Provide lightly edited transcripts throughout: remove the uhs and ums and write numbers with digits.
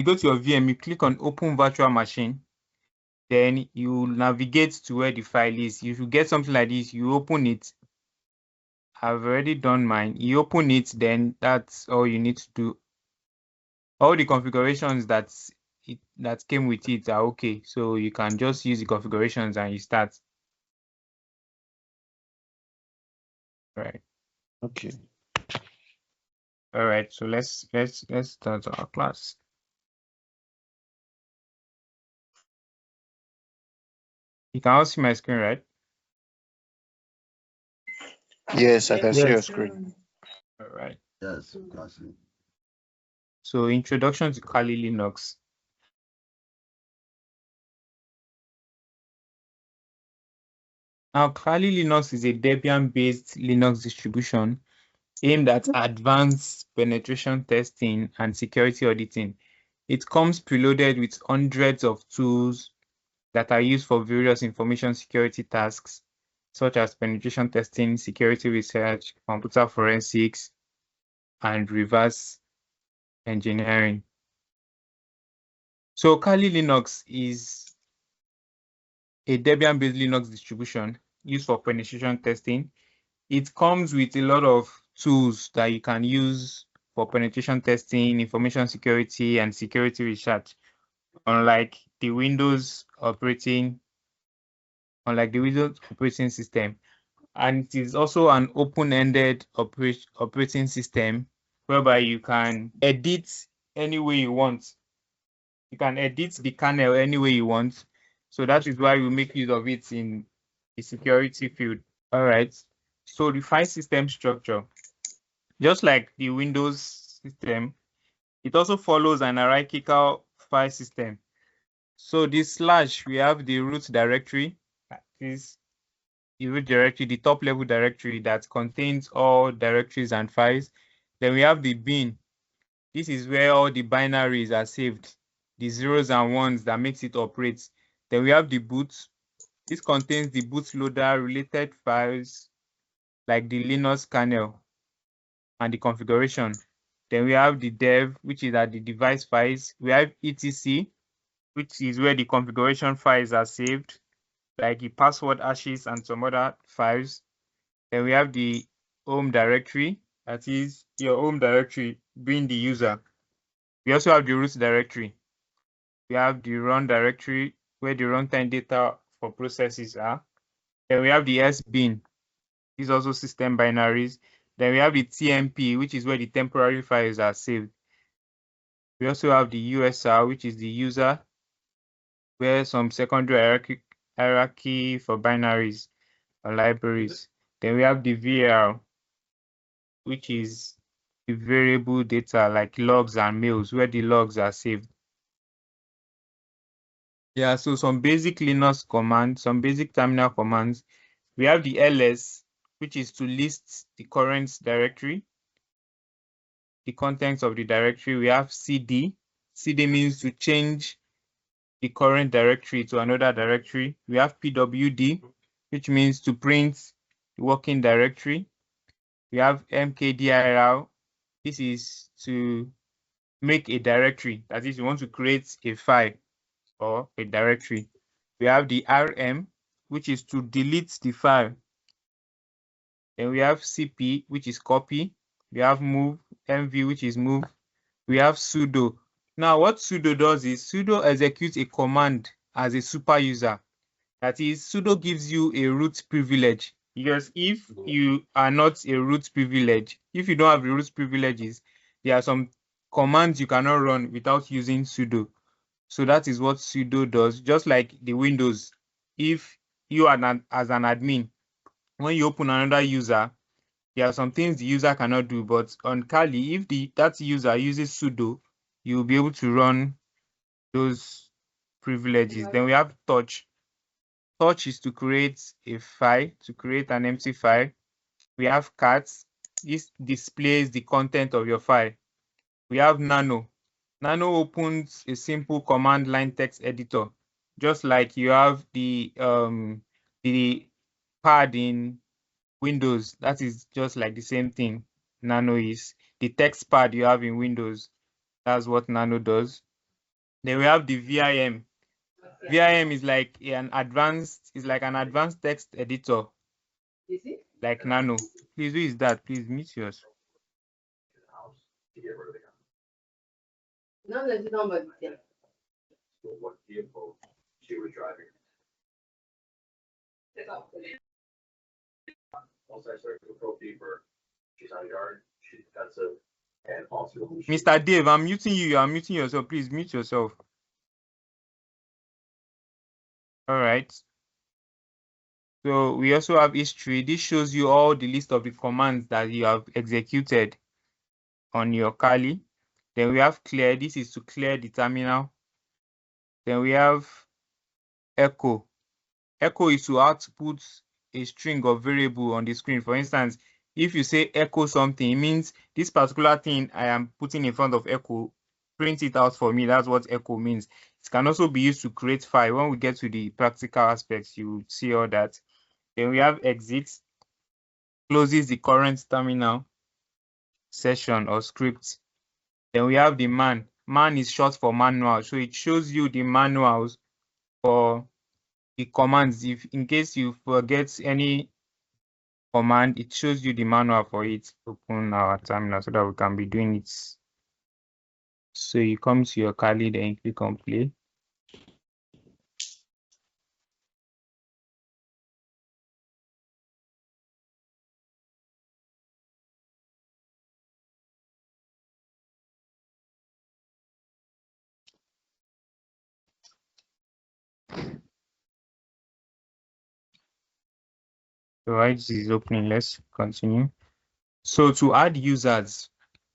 You go to your VM, you click on open virtual machine, then you navigate to where the file is. If you get something like this, you open it. I've already done mine. You open it, then that's all you need to do. All the configurations that came with it are okay. So you can just use the configurations and you start. Right. Okay. All right. So let's start our class. You can all see my screen, right? Yes, I can see your Yes. screen. All right. Yes. So introduction to Kali Linux. Now, Kali Linux is a Debian-based Linux distribution aimed at advanced penetration testing and security auditing. It comes preloaded with hundreds of tools that are used for various information security tasks, such as penetration testing, security research, computer forensics, and reverse engineering. So Kali Linux is a Debian-based Linux distribution used for penetration testing. It comes with a lot of tools that you can use for penetration testing, information security, and security research, unlike the Windows operating system. And it is also an open-ended operating system whereby you can edit any way you want. You can edit the kernel any way you want. So that is why we make use of it in the security field. All right. So the file system structure, just like the Windows system, it also follows an hierarchical file system. So this slash, we have the root directory, that is the root directory, the top level directory that contains all directories and files. Then we have the bin. This is where all the binaries are saved, the zeros and ones that makes it operate. Then we have the boot. This contains the bootloader related files like the Linux kernel and the configuration. Then we have the dev, which is at the device files. We have etc, which is where the configuration files are saved, like the password hashes and some other files. Then we have the home directory, that is your home directory being the user. We also have the root directory. We have the run directory, where the runtime data for processes are. Then we have the sbin. These are also system binaries. Then we have the tmp, which is where the temporary files are saved. We also have the USR, which is the user, where some secondary hierarchy for binaries or libraries. Then we have the var, which is the variable data like logs and mails, where the logs are saved. Yeah, so some basic Linux commands, some basic terminal commands. We have the ls, which is to list the current directory, the contents of the directory. We have cd. Cd means to change the current directory to another directory. We have pwd, which means to print the working directory. We have mkdir. This is to make a directory. That is, you want to create a file or a directory. We have the rm, which is to delete the file. Then we have cp, which is copy. We have move, mv, which is move. We have sudo. Now, what sudo does is sudo executes a command as a super user. That is, sudo gives you a root privilege. Because if you are not a root privilege, if you don't have the root privileges, there are some commands you cannot run without using sudo. So that is what sudo does. Just like the Windows, if you are as an admin, when you open another user, there are some things the user cannot do. But on Kali, if that user uses sudo, you'll be able to run those privileges. Then we have touch. Touch is to create a file, to create an empty file. We have cat. This displays the content of your file. We have nano. Nano opens a simple command line text editor, just like you have the pad in Windows. That is just like the same thing. Nano is the text pad you have in Windows. That's what Nano does. Then we have the VIM. VIM is like an advanced text editor. Like Nano. Please, who is that? Please mute yours. No, there's nobody there. What vehicle she was driving? Also, I started to go deeper. She's on yard. She's defensive, and also. Mr. Dave, I'm muting you. You are muting yourself. Please mute yourself. All right. So we also have history. This shows you all the list of the commands that you have executed on your Kali. Then we have clear. This is to clear the terminal. Then we have echo. Echo is to output a string of variable on the screen. For instance, if you say echo something, it means this particular thing I am putting in front of echo, print it out for me. That's what echo means. It can also be used to create file. When we get to the practical aspects, you will see all that. Then we have exit, closes the current terminal session or script. Then we have the man. Man is short for manual, so it shows you the manuals for the commands. If in case you forget any command, it shows you the manual for it. Open our terminal so that we can be doing it. So you come to your Kali, then you click on play. So right, this is opening. Let's continue. So to add users,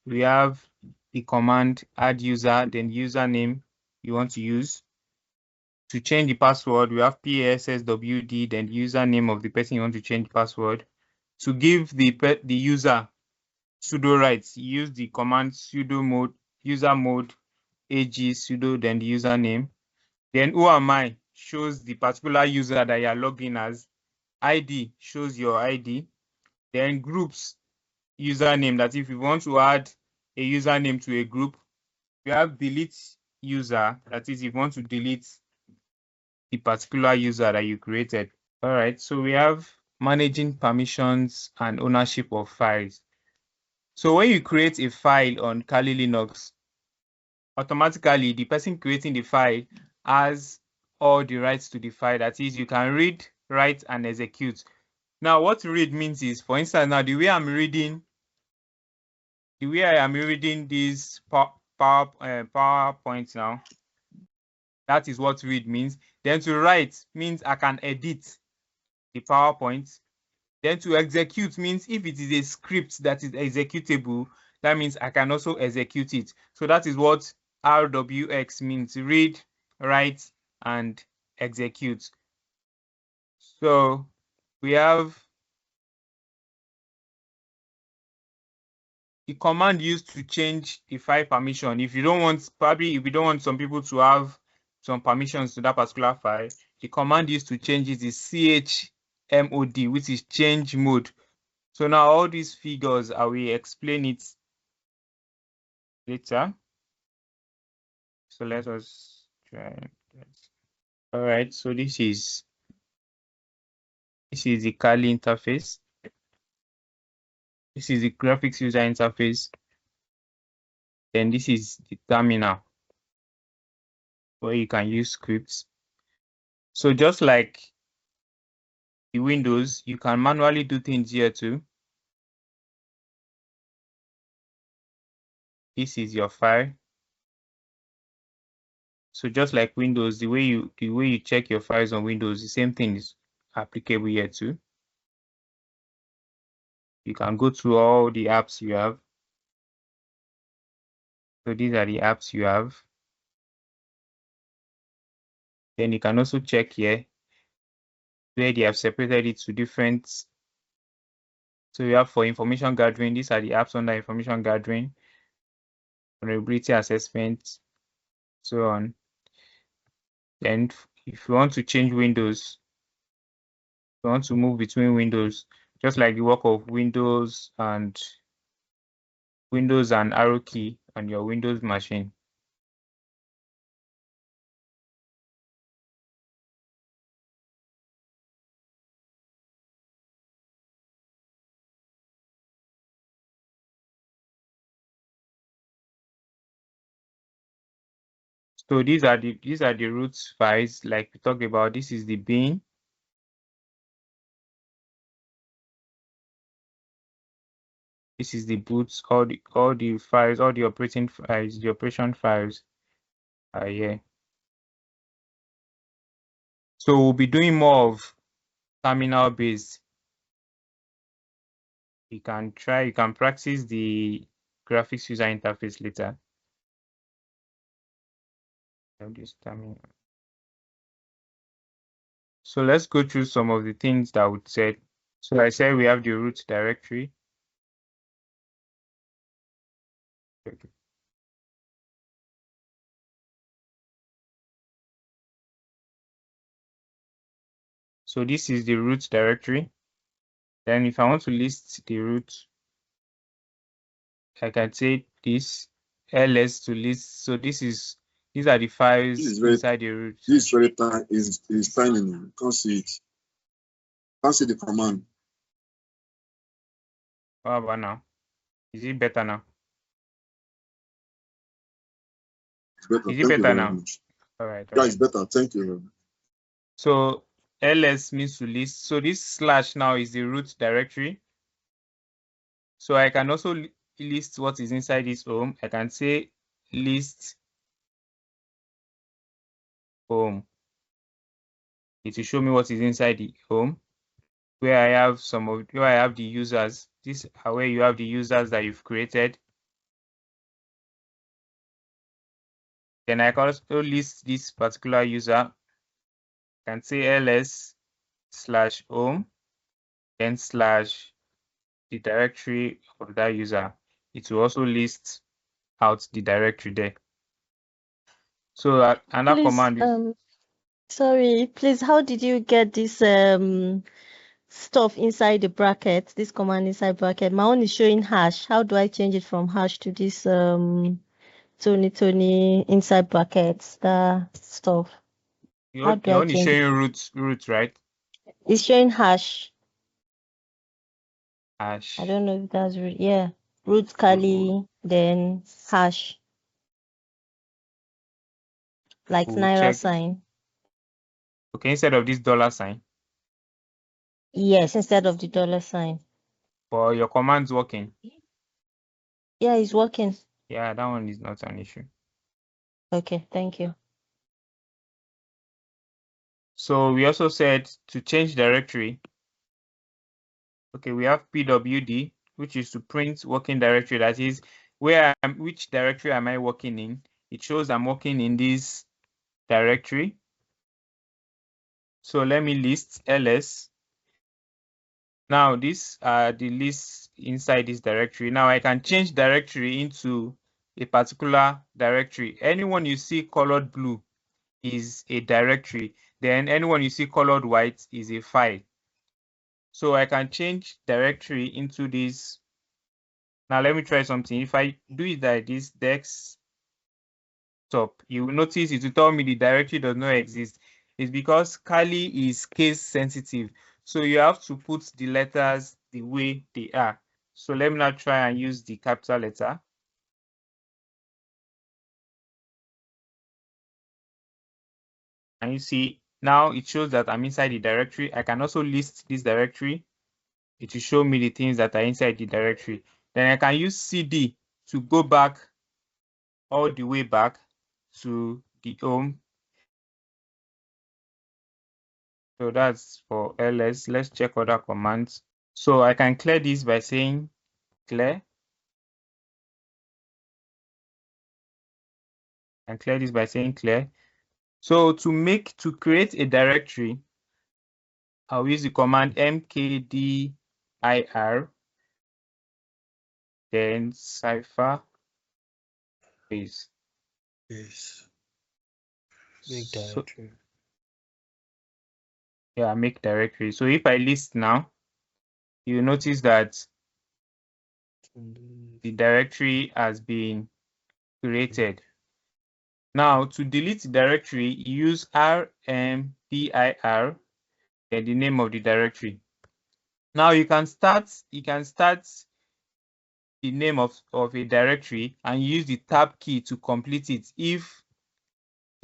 we have the command add user, then username you want to use. To change the password, we have PASSWD, then username of the person you want to change the password. To give the user sudo rights, use the command sudo mode, user mode, ag sudo, then the username. Then who am I shows the particular user that you are logged in as. ID shows your ID. Then groups username, that if you want to add a username to a group. We have delete user, that is if you want to delete the particular user that you created. All right, so we have managing permissions and ownership of files. So when you create a file on Kali Linux, automatically the person creating the file has all the rights to the file. That is, you can read, write, and execute. Now, what read means is, for instance, now the way I am reading this PowerPoint now, that is what read means. Then to write means I can edit the PowerPoint. Then to execute means if it is a script that is executable, that means I can also execute it. So that is what RWX means: read, write, and execute. So we have the command used to change the file permission. If you don't want some people to have some permissions to that particular file, the command used to change it is chmod, which is change mode. So now all these figures, I will explain it later. So let us try this. All right, so this is the Kali interface. This is the graphics user interface. Then this is the terminal where you can use scripts. So just like the Windows, you can manually do things here too. This is your file. So just like Windows, the way you check your files on Windows, the same thing is applicable here too. You can go through all the apps you have. So these are the apps you have. Then you can also check here where they have separated it to different. So you have for information gathering, these are the apps under information gathering, vulnerability assessment, so on. Then if you want to change Windows, you want to move between Windows, just like the work of Windows and arrow key on your Windows machine. So these are the root files like we talked about. This is the bin. This is the boot. All the files, all the operating files, the operation files are here. So we'll be doing more of terminal based. You can practice the graphics user interface later. So let's go through some of the things that we said. So I said we have the root directory. Okay. So this is the root directory. Then if I want to list the root, I can say this ls to list. So these are the files inside the root. This is very tiny. Is tiny. You can't see it. Can't see the command. How about now? Is it better now? It's better. Is it Thank you better very now? much. All right. Yeah, it's better. Thank you very much. So ls means to list. So this slash now is the root directory. So I can also list what is inside this home. I can say list home. It will show me what is inside the home, where I have the users. These are where you have the users that you've created. Then I can also list this particular user. I can say ls/home, then slash the directory of that user. It will also list out the directory there. So another command. Sorry, please, how did you get this stuff inside the bracket, this command inside bracket? My own is showing hash. How do I change it from hash to this Tony inside brackets, the stuff? You're only showing root, right? It's showing hash. Hash. I don't know if that's root. Yeah, root Kali, then hash, like We'll Naira check. sign. Okay, instead of this $sign. Yes, instead of the $sign. But your command's working. Yeah, it's working. Yeah, that one is not an issue. Okay, thank you. So we also said to change directory. Okay, we have pwd, which is to print working directory. That is which directory am I working in? It shows I'm working in this directory. So let me list ls. Now these are the lists inside this directory. Now I can change directory into a particular directory. Anyone you see colored blue is a directory. Then anyone you see colored white is a file. So I can change directory into this. Now let me try something. If I do it like this, desktop, you will notice it will tell me the directory does not exist. It's because Kali is case sensitive. So you have to put the letters the way they are. So let me now try and use the capital letter. And you see, now it shows that I'm inside the directory. I can also list this directory. It will show me the things that are inside the directory. Then I can use CD to go back all the way back to the home. So that's for ls. Let's check other commands. So I can clear this by saying clear. And clear this by saying clear. So to create a directory, I'll use the command mkdir, then cipher base. Yes. Make directory. Yeah, make directory. So if I list now, you notice that the directory has been created. Now to delete the directory, use rmdir, then the name of the directory. Now you can start the name of a directory and use the tab key to complete it if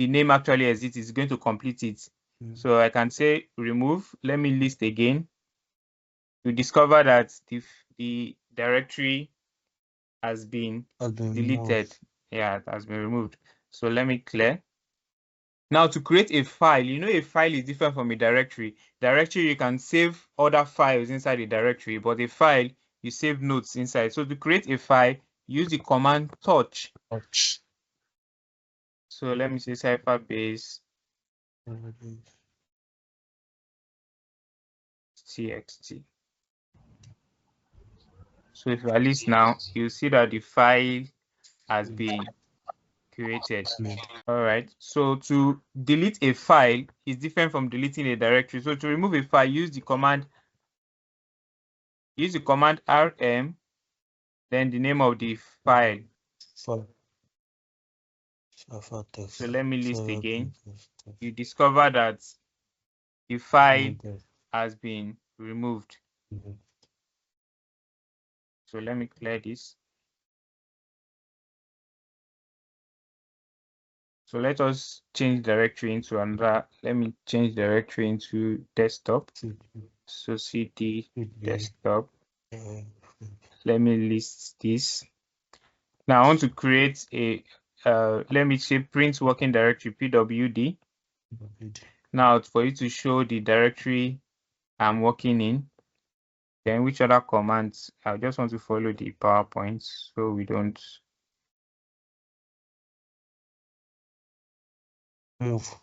the name actually exists, it's going to complete it. So I can say remove. Let me list again. You discover that the directory has been deleted. Yeah, it has been removed. So let me clear. Now to create a file, you know a file is different from a directory. Directory, you can save other files inside the directory, but a file, you save notes inside. So to create a file, use the command touch. So let me say cyberbase txt. So if I list now, you see that the file has been created. All right. So to delete a file is different from deleting a directory. So to remove a file, use the command rm, then the name of the file. So let me list again. You discover that the file has been removed. So let me clear this. So let us change directory into another. Let me change directory into desktop. So cd desktop. Let me list this. Now I want to create a let me say print working directory pwd. Now for you to show the directory I'm working in, then which other commands? I just want to follow the PowerPoint so we don't move.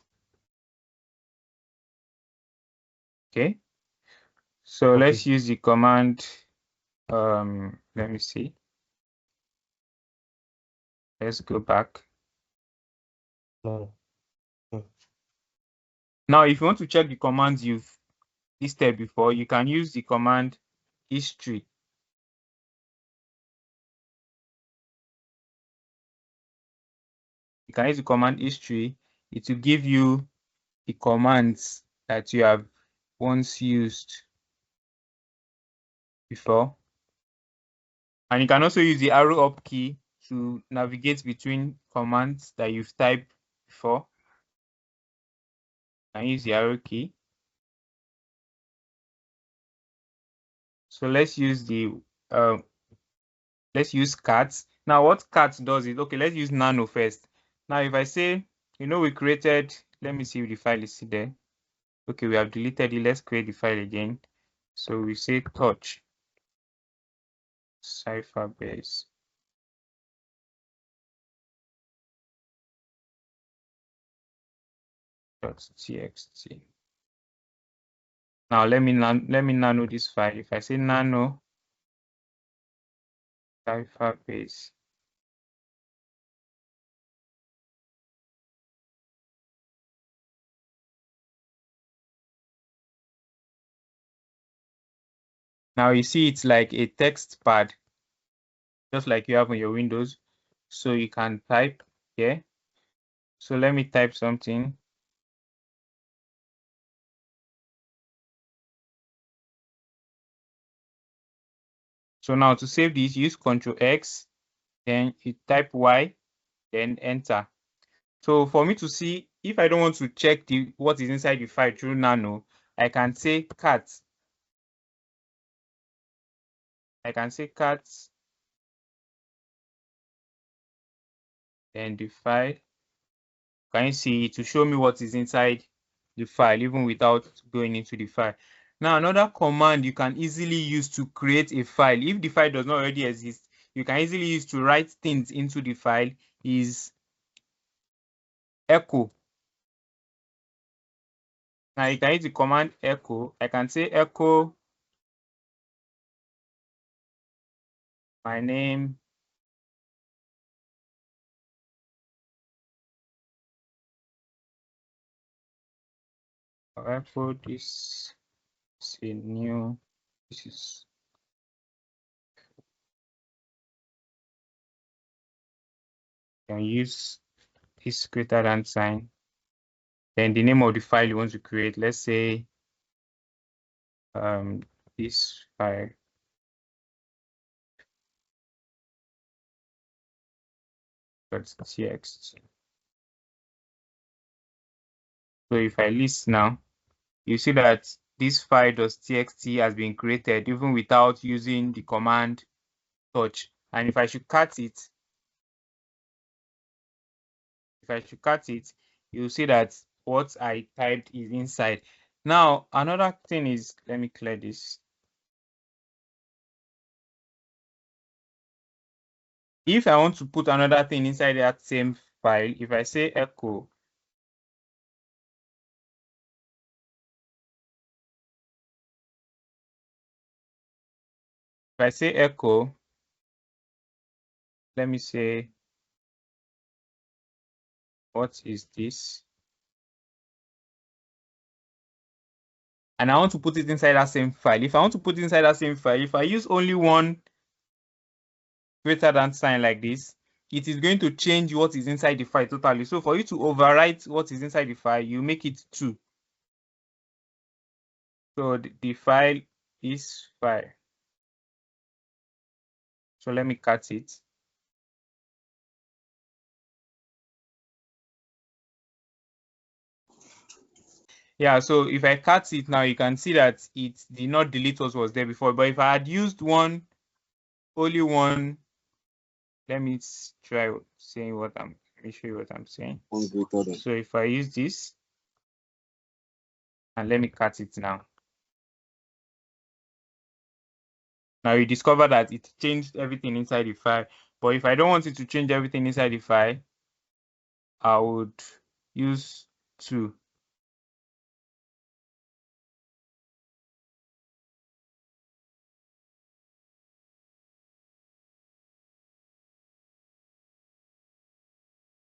Okay. So Okay. let's use the command. Let me see. Let's go back. No. Now, if you want to check the commands you've listed before, you can use the command history. You can use the command history. It will give you the commands that you have once used before. And you can also use the arrow up key to navigate between commands that you've typed before. You can use the arrow key. So let's use cat. Now what cat does is, okay, let's use nano first. Now if I say, we created, let me see if the file is still there. Okay, we have deleted it. Let's create the file again. So we say touch cyberbase .txt. Now let me nano this file. If I say nano cyberbase, now you see it's like a text pad, just like you have on your Windows. So you can type here. So let me type something. So now to save this, use Ctrl X, then you type Y, then enter. So for me to see, if I don't want to check what is inside the file through nano, I can say cat. Then the file. Can you see it to show me what is inside the file even without going into the file? Now another command you can easily use to create a file, if the file does not already exist, you can easily use to write things into the file is echo. Now you can use the command echo. I can say echo my name or echo this is a new, this is can use this greater than sign. Then the name of the file you want to create, let's say this file .txt. So if I list now, you see that this file.txt has been created even without using the command touch. And if I should cut it, you'll see that what I typed is inside. Now, another thing is, let me clear this. If I want to put another thing inside that same file, if I say echo, let me say, what is this? And I want to put it inside that same file. If I want to put it inside that same file, if I use only one greater than sign like this, it is going to change what is inside the file totally. So for you to overwrite what is inside the file, you make it 2. So the file is file. So let me cut it. Yeah, so if I cut it now, you can see that it did not delete what was there before. But if I had used only one, let me try saying what let me show you what I'm saying. One greater than. So if I use this, and let me cut it now. Now you discover that it changed everything inside the file. But if I don't want it to change everything inside the file, I would use 2.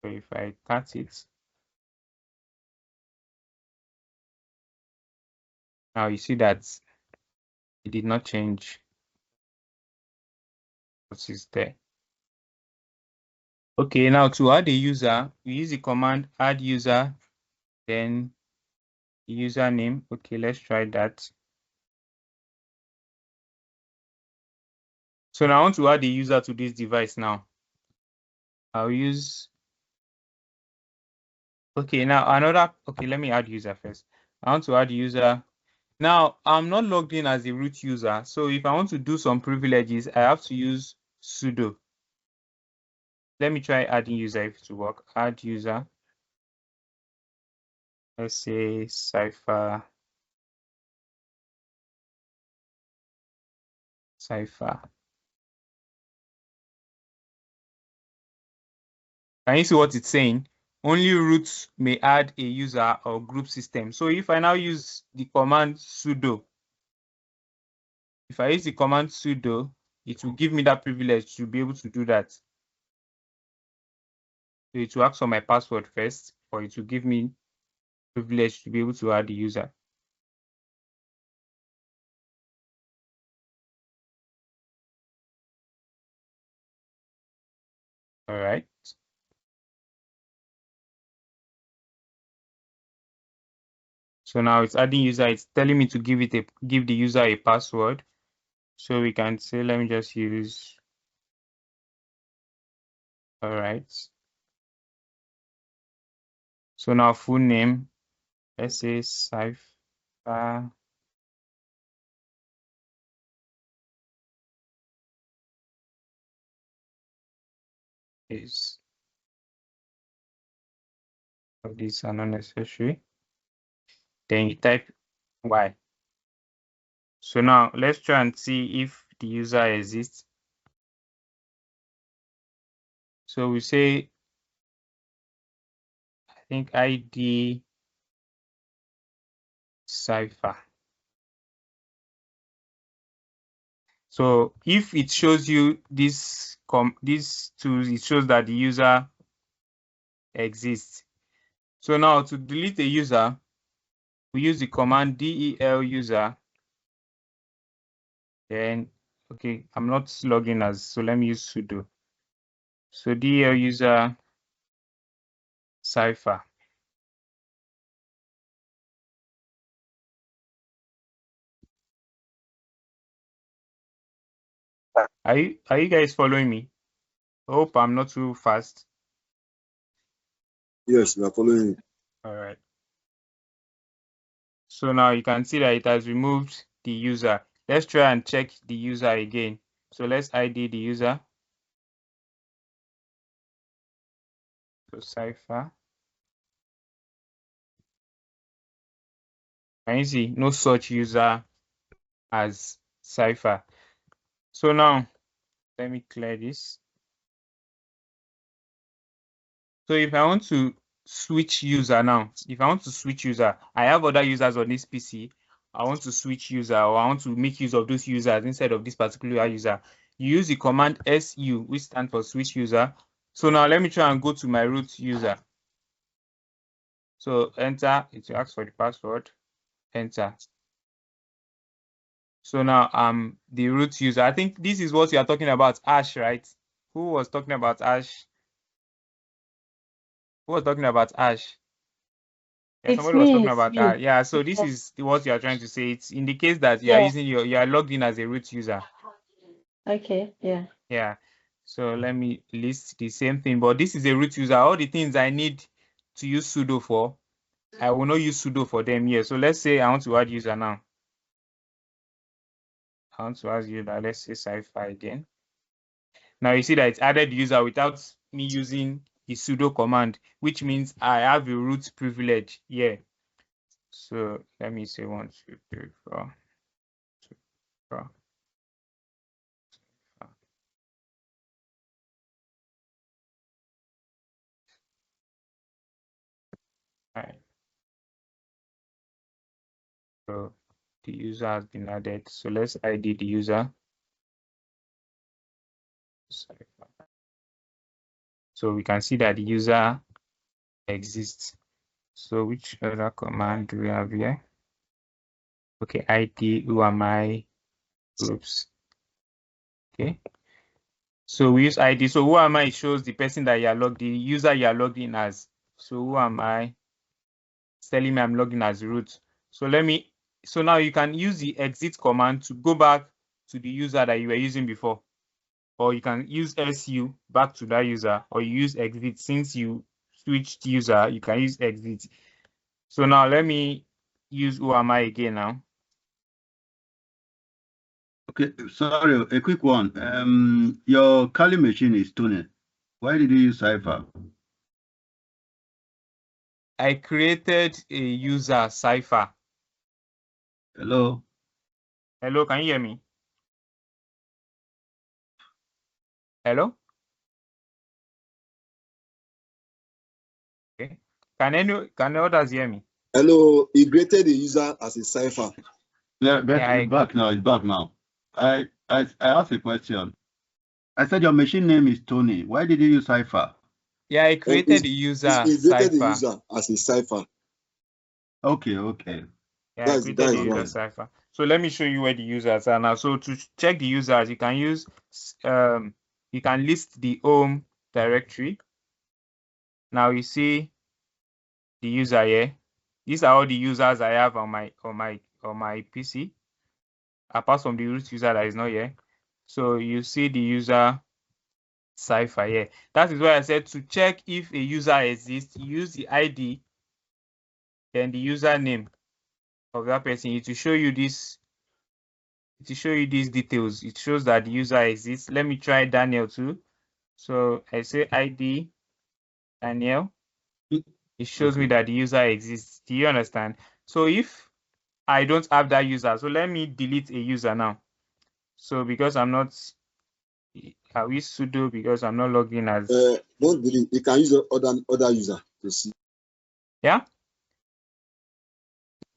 So if I cut it, now you see that it did not change what is there. Okay, now to add a user, we use the command add user, then username. Okay, let's try that. So now I want to add a user to this device now. I'll use, okay, now okay, let me add user first. I want to add user. Now, I'm not logged in as a root user. So if I want to do some privileges, I have to use sudo. Let me try adding user if it will work. Add user. Let's say Cypher. Can you see what it's saying? Only roots may add a user or group system. So if I now use the command sudo, it will give me that privilege to be able to do that. So it will ask for my password first, or it will give me privilege to be able to add the user. All right. So now it's adding user. It's telling me to give the user a password. So we can say, let me just use. All right. So now full name. Let's say Cypher is. These are not necessary. Then you type Y. So now let's try and see if the user exists. So we say, I think ID Cypher. So if it shows you these tools, it shows that the user exists. So now to delete a user, we use the command del user. Then, okay, I'm not logging as, so let me use sudo. So del user Cypher. Are you guys following me? Hope I'm not too fast. Yes, we are following you. All right. So now you can see that it has removed the user. Let's try and check the user again. So let's ID the user. So Cypher. Can you see no such user as Cypher? So now let me clear this. So if I want to switch user now, I have other users on this PC. I want to switch user, or I want to make use of those users instead of this particular user. You use the command SU, which stands for switch user. So now let me try and go to my root user. So enter, it will ask for the password, enter. So now I'm the root user. I think this is what you are talking about, Ash, right? Who was talking about Ash? Who was talking about Ash? Yeah, It's somebody was talking me. It's about me. yeah. So this Yeah. is what you are trying to say. It indicates that you are Yeah. using you are logged in as a root user. Okay. Yeah. Yeah. So let me list the same thing, but this is a root user. All the things I need to use sudo for, I will not use sudo for them here. So let's say I want to add user now. I want to add user. Let's say Cypher again. Now you see that it's added user without me using the sudo command, which means I have a root privilege here. So let me say 1, 2, 3, 4, 2, 4. Right. So the user has been added. So let's ID the user. So we can see that the user exists. So which other command do we have here? Okay, ID, who am I, groups. Okay. So we use ID. So who am I shows the person that you are logged, the user you are logged in as. So who am I? It's telling me I'm logged in as root. So so now you can use the exit command to go back to the user that you were using before. Or you can use SU back to that user, or you use exit. Since you switched user, you can use exit. So now let me use who am I again now. Okay, sorry, a quick one. Your Kali machine is tuning. Why did you use Cypher? I created a user Cypher. Hello? Hello, can you hear me? Hello? Okay. Can others hear me? Hello, he created the user as a cipher. Yeah, Yeah, it's back now. It's back now. I asked a question. I said your machine name is Tony. Why did you use Cypher? yeah, I created the user He created the Cypher. user as a cipher. Okay. Yeah, I created the user Cypher. So let me show you where the users are now. So to check the users, you can use you can list the home directory. Now you see the user here. These are all the users I have on my PC, apart from the root user that is not here. So you see the user Cypher here. That is why I said to check if a user exists, use the ID, then the username of that person. It will show you this. It will show you these details. It shows that the user exists. Let me try Daniel too. So I say ID Daniel. It shows me that the user exists. Do you understand? So if I don't have that user, so let me delete a user now. So because I'm not, I will sudo because I'm not logged in as. Don't delete. You can use other user to see. Yeah.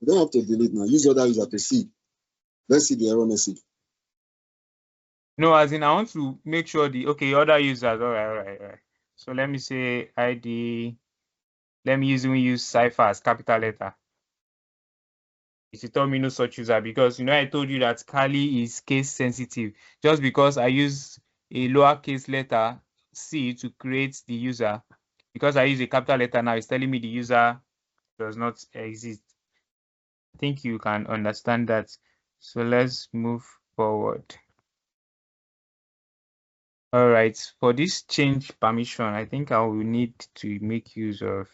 You don't have to delete now. Use other user to see. Let's see the error message. No, as in I want to make sure other users. All right. So let me say ID. Let me use Cypher as capital letter. It told me no such user because I told you that Kali is case sensitive. Just because I use a lowercase letter C to create the user, because I use a capital letter now, it's telling me the user does not exist. I think you can understand that. So let's move forward. All right, for this change permission, I think I will need to make use of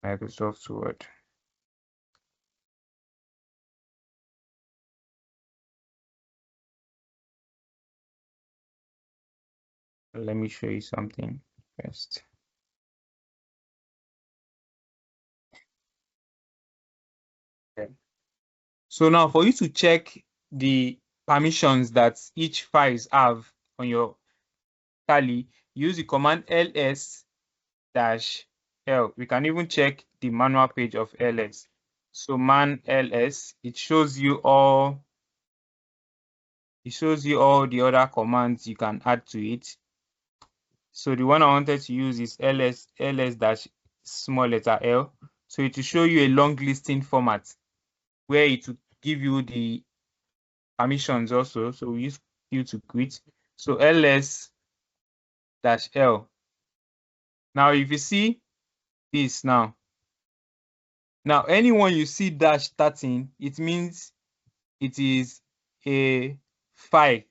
Microsoft Word. Let me show you something first. Okay. So now for you to check the permissions that each files have on your Kali, use the command ls-l. We can even check the manual page of ls. So man ls, it shows you all the other commands you can add to it. So the one I wanted to use is ls small letter l. So it will show you a long listing format where it will give you the permissions also. So we use q to quit. So ls-l. Now if you see this now anyone you see dash starting, it means it is a file.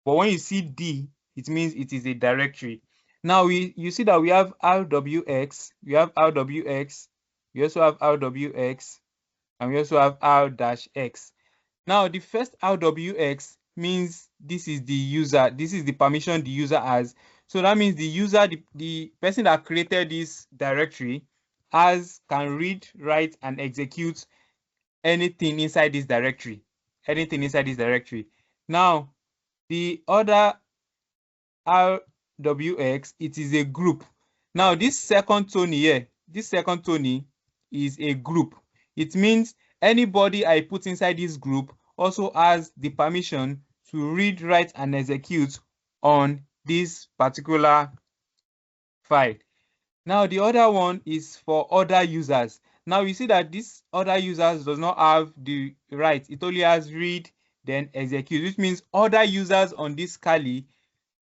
But when you see D, it means it is a directory. Now you see that we have rwx, we have rwx, we also have rwx, and we also have r-x. Now the first rwx means this is the user, this is the permission the user has. So that means the user, the person that created this directory can read, write, and execute anything inside this directory. Now the other rwx, it is a group. Now this second Tony here, is a group. It means anybody I put inside this group also has the permission to read, write, and execute on this particular file. Now the other one is for other users. Now you see that this other users does not have the right. It only has read, then execute, which means other users on this Kali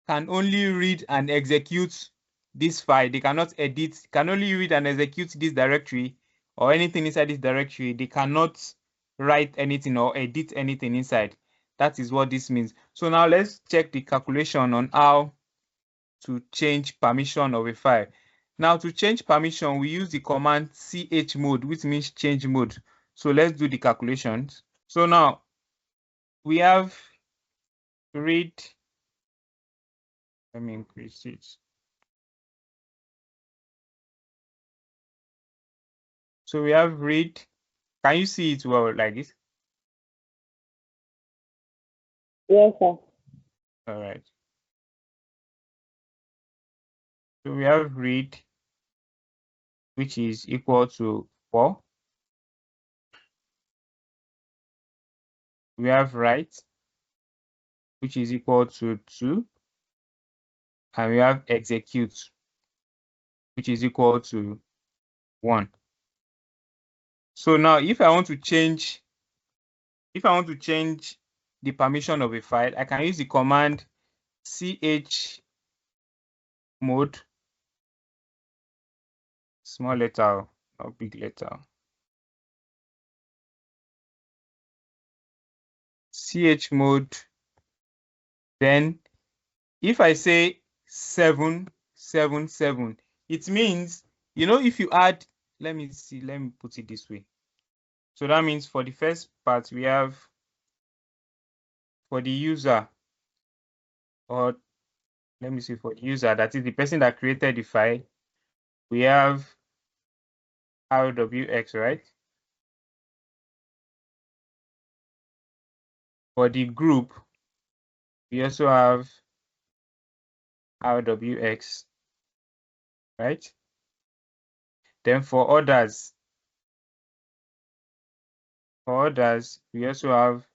can only read and execute this file. They cannot edit, can only read and execute this directory or anything inside this directory. They cannot write anything or edit anything inside. That is what this means. So now let's check the calculation on how to change permission of a file. Now to change permission, we use the command chmod, which means change mode. So let's do the calculations. So now we have read, let me increase it. So we have read. Can you see it well like this? Yes, sir. All right. So we have read, which is equal to 4. We have write, which is equal to 2. And we have execute, which is equal to 1. So now if I want to change the permission of a file, I can use the command chmod, small letter or big letter, chmod. Then if I say 777, it means, if you add, let me put it this way. So that means for the first part, we have for the user, or let me see, for the user, that is the person that created the file, we have rwx, right? For the group, we also have rwx, right? Then for others, we also have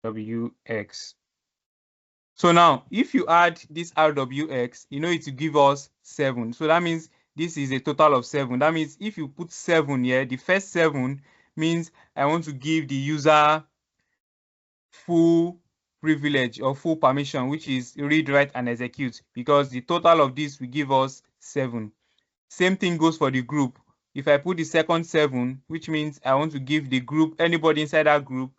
rwx. So now, if you add this rwx, it will give us 7. So that means this is a total of 7. That means if you put 7 here, the first 7 means I want to give the user full privilege or full permission, which is read, write, and execute, because the total of this will give us 7. Same thing goes for the group. If I put the second 7, which means I want to give the group, anybody inside that group,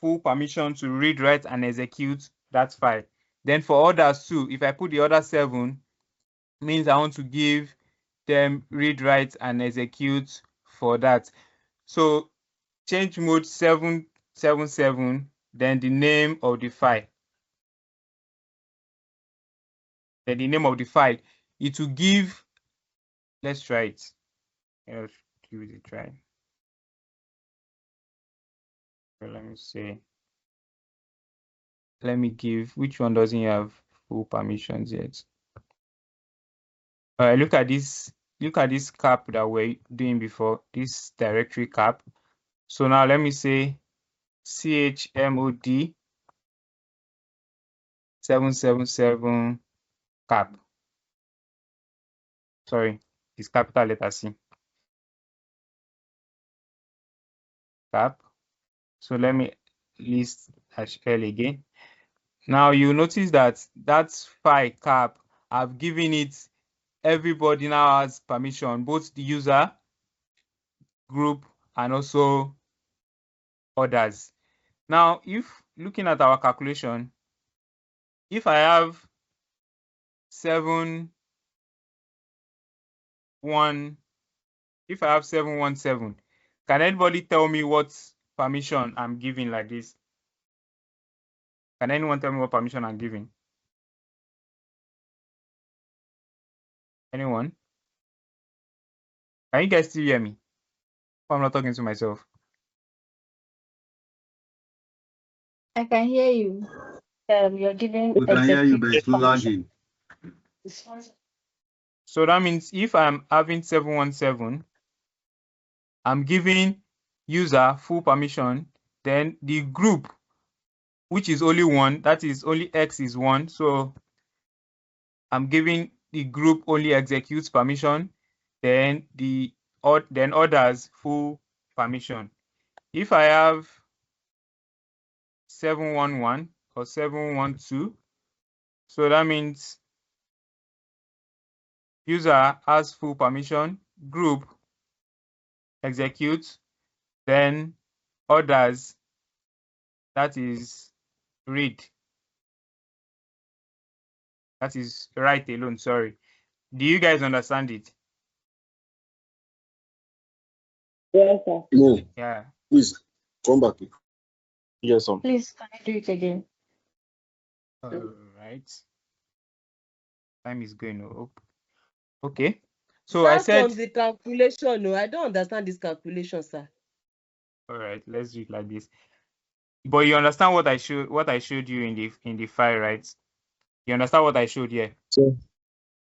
full permission to read, write, and execute that file. Then for others too, if I put the other 7, means I want to give them read, write, and execute for that. So change mode 777, then the name of the file. then the name of the file, it will give, let's try it. Let's give it a try. So let me see. Let me give, which one doesn't have full permissions yet? Look at this cap that we're doing before, this directory cap. So now let me say chmod 777 cap. Sorry, it's capital letter C. Cap. So let me list -l again. Now you notice that that's file cap. I've given it, everybody now has permission, both the user, group, and also others. Now, if looking at our calculation, if I have 717, can anybody tell me what permission I'm giving like this? Can anyone tell me what permission I'm giving? Anyone? Can you guys still hear me? Oh, I'm not talking to myself. I can hear you. You're giving We can hear you, but it's executive lagging. So that means if I'm having 717, I'm giving user full permission, then the group, which is only one, that is only X is one. So I'm giving the group only executes permission, then then others full permission. If I have 711 or 712, so that means user has full permission, group executes, then others, that is read, that is write alone, sorry. Do you guys understand it? Yes, sir. No, Yeah. please come back. Yes, sir. Please, can I do it again? All right. Time is going up. Okay. So I Start said, from the calculation. No, I don't understand this calculation, sir. all right, let's do it like this. But you understand what I showed you in the file, right? You understand what I showed here? So,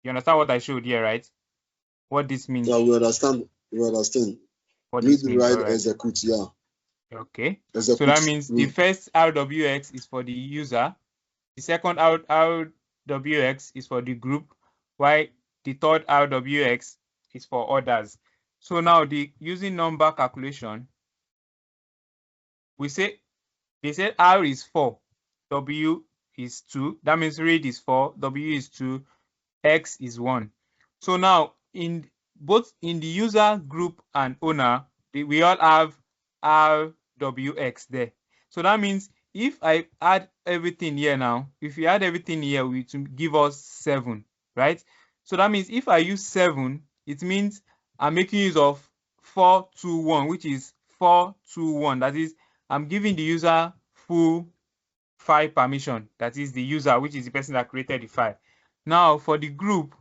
You understand what I showed here, right? What this means? yeah, we understand. We understand. What Read, this means, write, all right. execute. Yeah. Okay. So Execute. that means the first RWX is for the user, the second RWX is for the group, while the third RWX is for others. So now the using number calculation, they say R is 4, W is 2. That means read is 4, W is 2, X is 1. So now in both in the user, group, and owner, we all have RWX there. So that means if I add everything here now, if you add everything here, it will give us 7, right? So that means if I use 7, it means I'm making use of 421, which is 421. That is, I'm giving the user full file permission. That is the user, which is the person that created the file. Now for the group,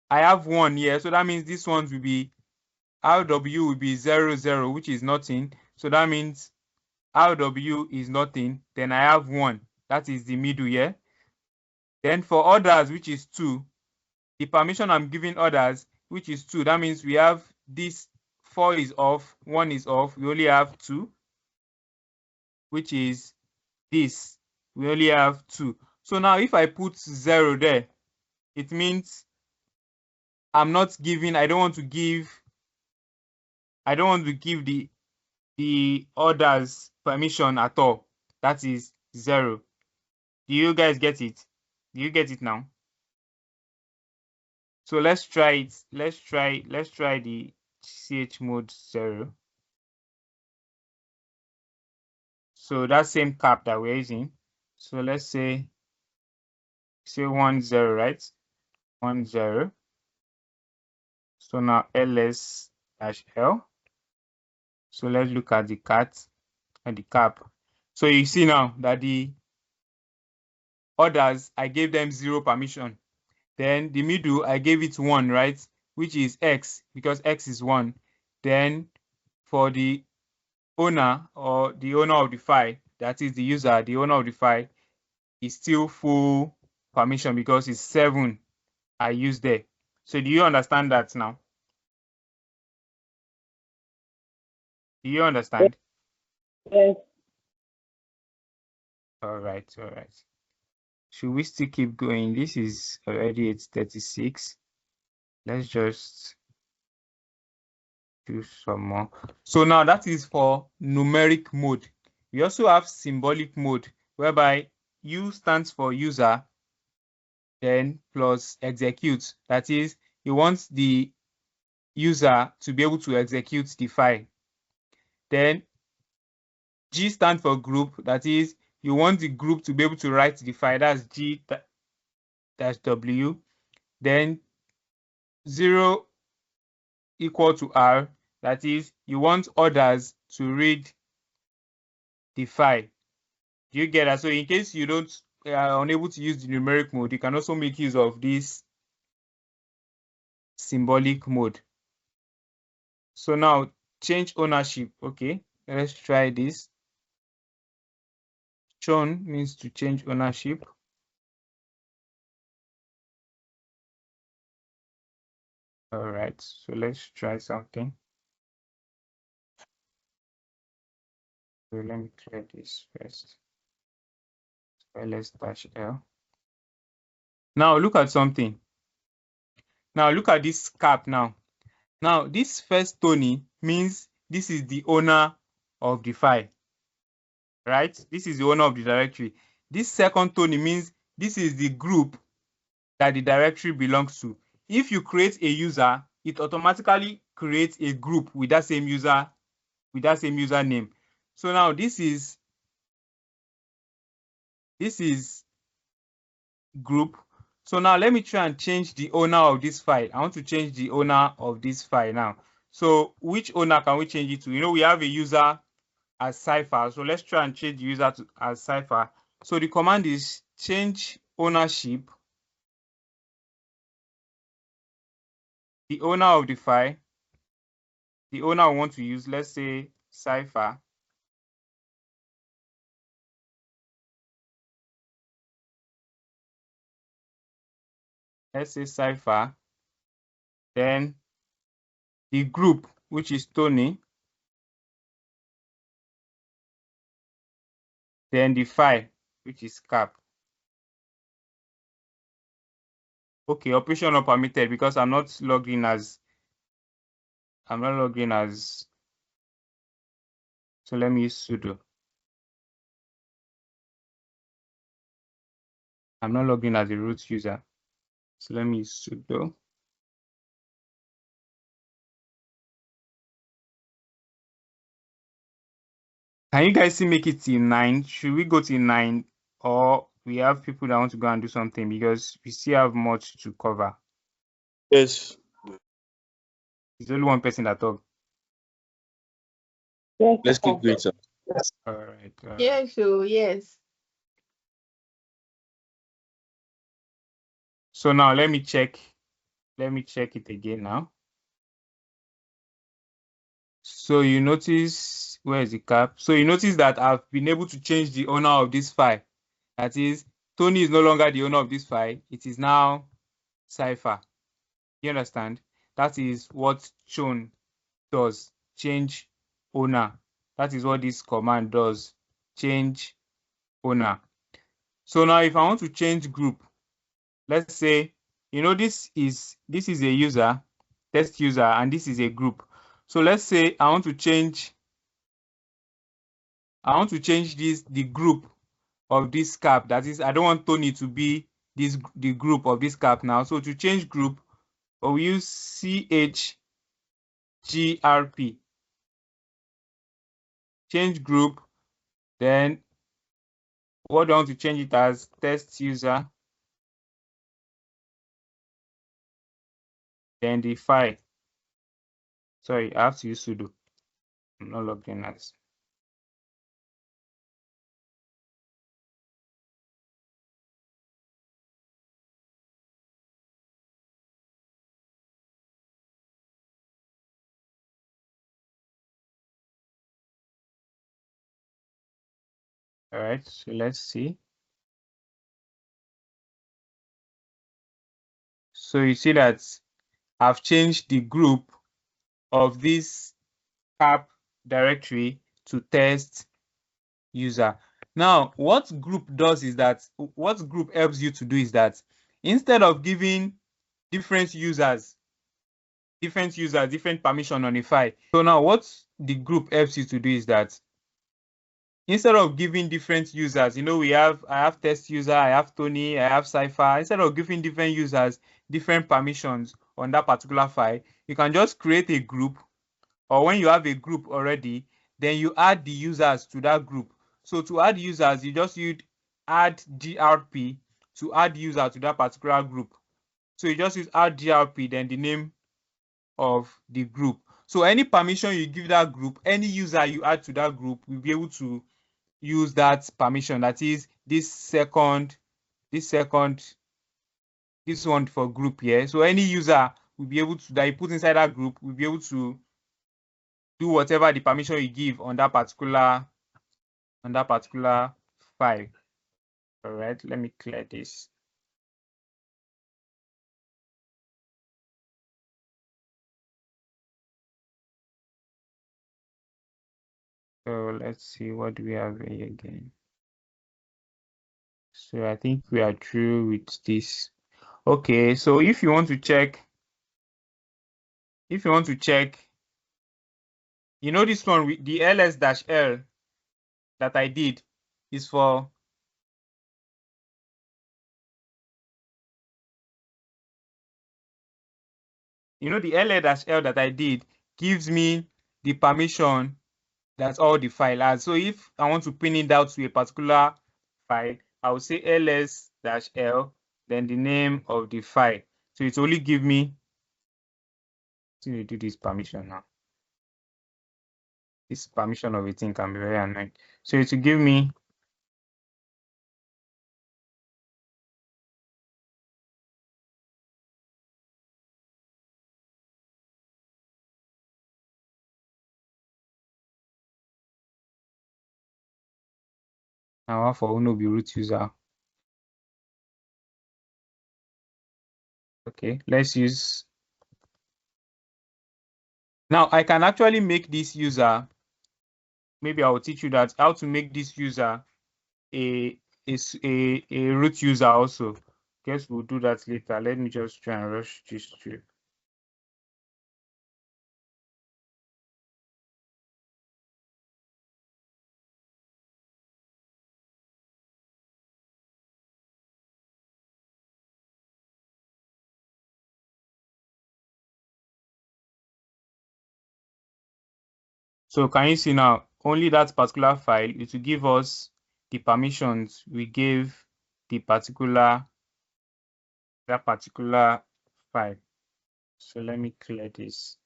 I have 1 here. So that means this one will be RW will be 00, which is nothing. So that means RW is nothing. Then I have 1. That is the middle here. Then for others, which is 2, the permission I'm giving others, which is 2. That means we have this 4 is off, 1 is off. We only have 2, which is this. We only have 2. So now if I put 0 there, it means I'm not giving, I don't want to give the others permission at all. That is 0. Do you guys get it? Do you get it now? So let's try it. Let's try the chmod 0. So that same cap that we're using. So let's say 10, right? 10. So now ls-l. So let's look at the cat and the cap. So you see now that the others, I gave them 0 permission. Then the middle, I gave it 1, right? Which is X, because X is 1. Then for the owner or the owner of the file, that is the user, the owner of the file, is still full permission because it's 7 I used there. So do you understand that now? Do you understand? Yes. All right, all right. Should we still keep going? This is already 8:36. Let's just do some more. So now that is for numeric mode. We also have symbolic mode, whereby U stands for user, then plus execute. That is, you want the user to be able to execute the file. Then G stands for group. That is, you want the group to be able to write the file. That's G dash W. Then 0 equal to R. That is, you want others to read the file. Do you get that? So in case you don't are unable to use the numeric mode, you can also make use of this symbolic mode. So now change ownership. Okay, let's try this. Shown means to change ownership. All right, so let's try something. So let me try this first. ls-l. Now look at something. Now look at this cap now. Now this first Tony means this is the owner of the file, right? This is the owner of the directory. This second Tony means this is the group that the directory belongs to. If you create a user, it automatically creates a group with that same user, with that same username. So now this is group. So now let me try and change the owner of this file. I want to change the owner of this file now. So which owner can we change it to? You know, we have a user as Cypher. So let's try and change the user as Cypher. So the command is change ownership, the owner of the file, the owner I want to use, let's say Cypher. Let's say Cypher. Then the group, which is Tony. Then the file, which is cap. Okay, operation not permitted because I'm not logged in as, so let me use sudo. I'm not logged in as a root user. So let me use sudo. Can you guys see make it till 9? Should we go till 9, or we have people that want to go and do something because we still have much to cover? Yes. There's only one person that talk. Yes. Let's keep going, sir. All right. Yes, so yes. So now let me check. Let me check it again now. So you notice, where is the cap? So you notice that I've been able to change the owner of this file. That is, Tony is no longer the owner of this file. It is now Cypher. You understand? That is what shown does. Change owner. That is what this command does. Change owner. So now if I want to change group, let's say, you know, this is a user, test user, and this is a group. So let's say I want to change the group of this cap. That is, I don't want Tony to be the group of this cap now. So to change group, we use chgrp, change group. Then what do I want to change it as? Test user. Then the file. Sorry, I have to use sudo. I'm not logged in as. All right, so let's see. So you see that I've changed the group of this app directory to test user. Now, what group does is that, what group helps you to do is that instead of giving different users different permission on a file. So now what the group helps you to do is that instead of giving different users, I have test user, I have Tony, I have Cypher. Instead of giving different users different permissions on that particular file, you can just create a group, or when you have a group already, then you add the users to that group. So to add users, you just use add grp to add user to that particular group. So you just use add grp, then the name of the group. So any permission you give that group, any user you add to that group will be able to use that permission. That is this one for group here. So any user will be able to, that you put inside that group, will be able to do whatever the permission you give on that particular file. All right, let me clear this. So let's see, what do we have here again? So I think we are through with this. Okay, so if you want to check, this one with the ls-l that I did is for the ls-l that I did gives me the permission that all the file has. So if I want to pin it out to a particular file, I will say ls-l, then the name of the file. So it only give me, to do this permission now. This permission of a thing can be very annoying. So it will give me now for uno be root user. Okay, let's use. Now I can actually make this user. Maybe I will teach you that how to make this user a root user also. Guess we'll do that later. Let me just try and rush this through. So can you see now, only that particular file, it will give us the permissions we gave that particular file. So let me clear this.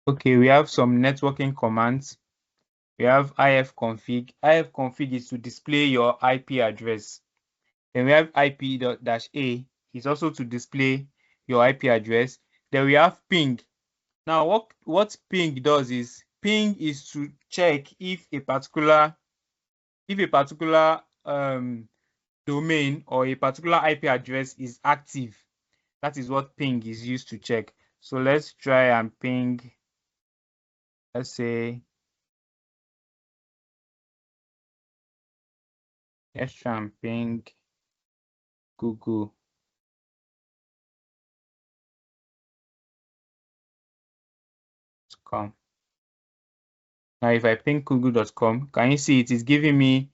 Okay, we have some networking commands. We have ifconfig. Ifconfig is to display your IP address. Then we have IP-A is also to display your IP address. Then we have ping. Now, what ping does is, ping is to check if a particular domain or a particular IP address is active. That is what ping is used to check. So let's try and ping. Let's say, let's try and ping Google.com. Now, if I ping google.com, can you see it is giving me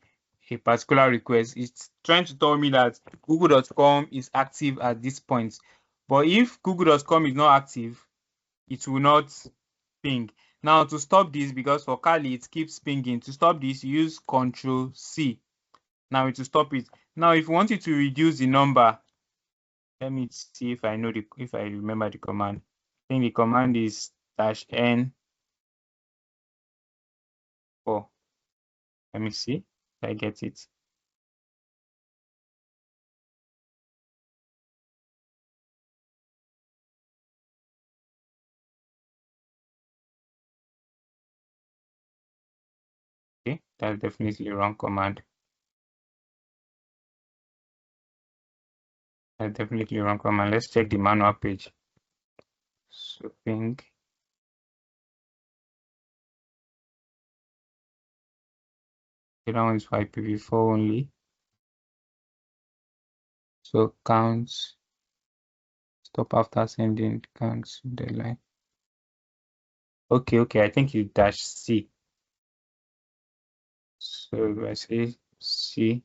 a particular request? It's trying to tell me that google.com is active at this point. But if google.com is not active, it will not ping. Now, to stop this, because for Kali it keeps pinging, to stop this, use Control-C. Now it will stop it. Now, if you want it to reduce the number, let me see if I remember the command. I think the command is -n4. Let me see if I get it. Okay, That's definitely wrong command. That's definitely wrong command. Let's check the manual page. So ping. The other one is for IPv4 only. So counts. Stop after sending counts deadline. Okay, I think you dash C. So if I say C,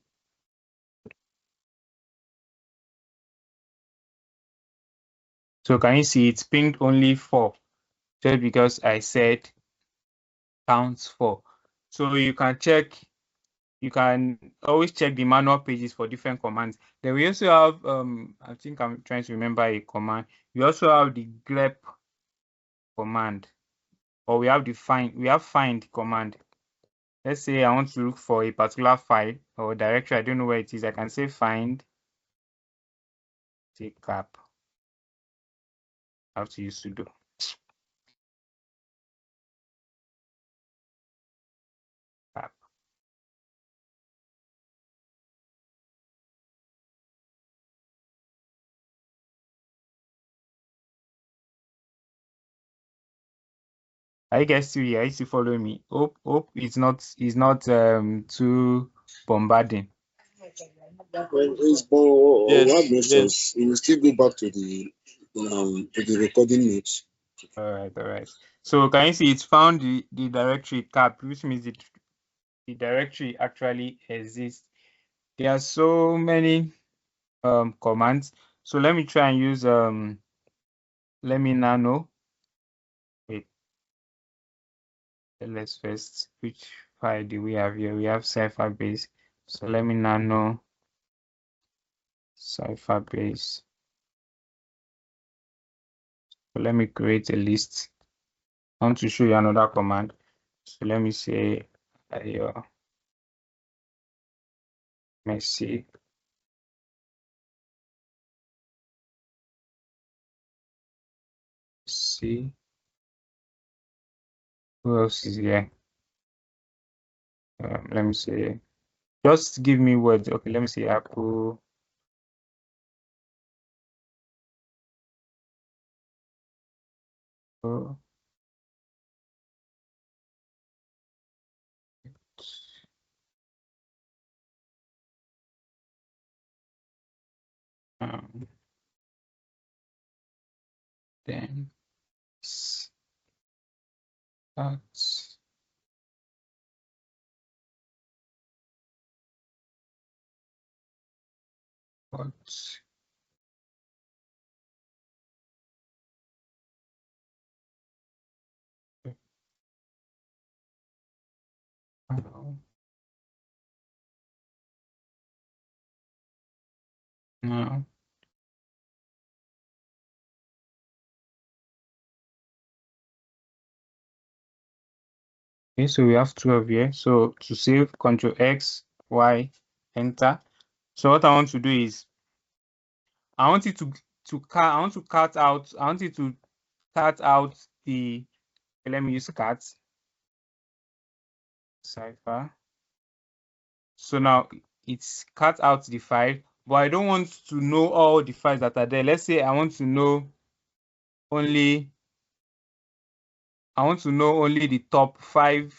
so can you see it's pinged only 4 just because I said counts 4. So you can check, you can always check the manual pages for different commands. Then we also have I think I'm trying to remember a command. We also have the grep command, or we have find command. Let's say I want to look for a particular file or directory. I don't know where it is. I can say find, say cap. I have to use sudo. Cap. Are you guys still here? Are you still following me? Hope it's not too bombarding. Well, it's more Yes. you will still go back to the recording notes. All right. So can you see it's found the directory cap, which means the directory actually exists. There are so many commands. So let me try and use let me nano. Wait, let's first, which file do we have here? We have Cypherbase. So let me nano Cypherbase. So let me create a list. I want to show you another command. So let me say Messi. See who else is here. Let me say, just give me words. Okay, let me say Apple. Oh, um, then start what now. Okay, so we have 12 here. So to save, Control X, Y, enter. So what I want to do is I want it to cut. I want to cut out. I want it to cut out the. Okay, let me use cut cipher. So now it's cut out the file, but I don't want to know all the files that are there. Let's say I want to know only the top 5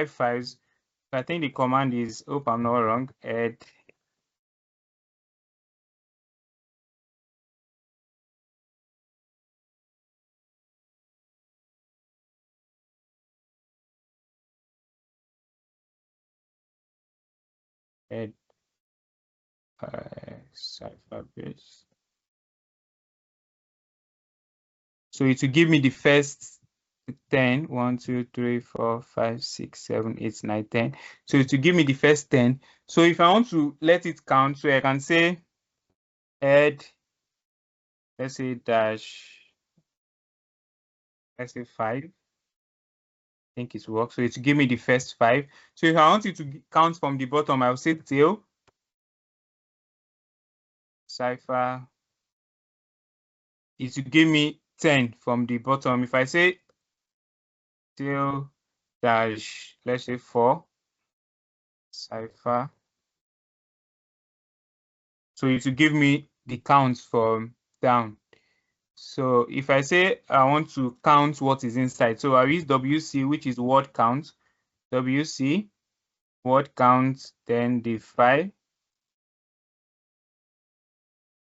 files. So I think the command is, hope I'm not wrong, add Cypherbase. So it will give me the first 10. 1, 2, 3, 4, 5, 6, 7, 8, 9, 10. So it will give me the first 10. So if I want to let it count, so I can say add, let's say dash, let's say 5. I think it works. So it will give me the first 5. So if I want it to count from the bottom, I'll say tail cipher. It will give me 10 from the bottom. If I say tail dash, let's say 4, cipher. So it will give me the count from down. So if I say I want to count what is inside, so I use WC, which is word count. WC, word count, then the file.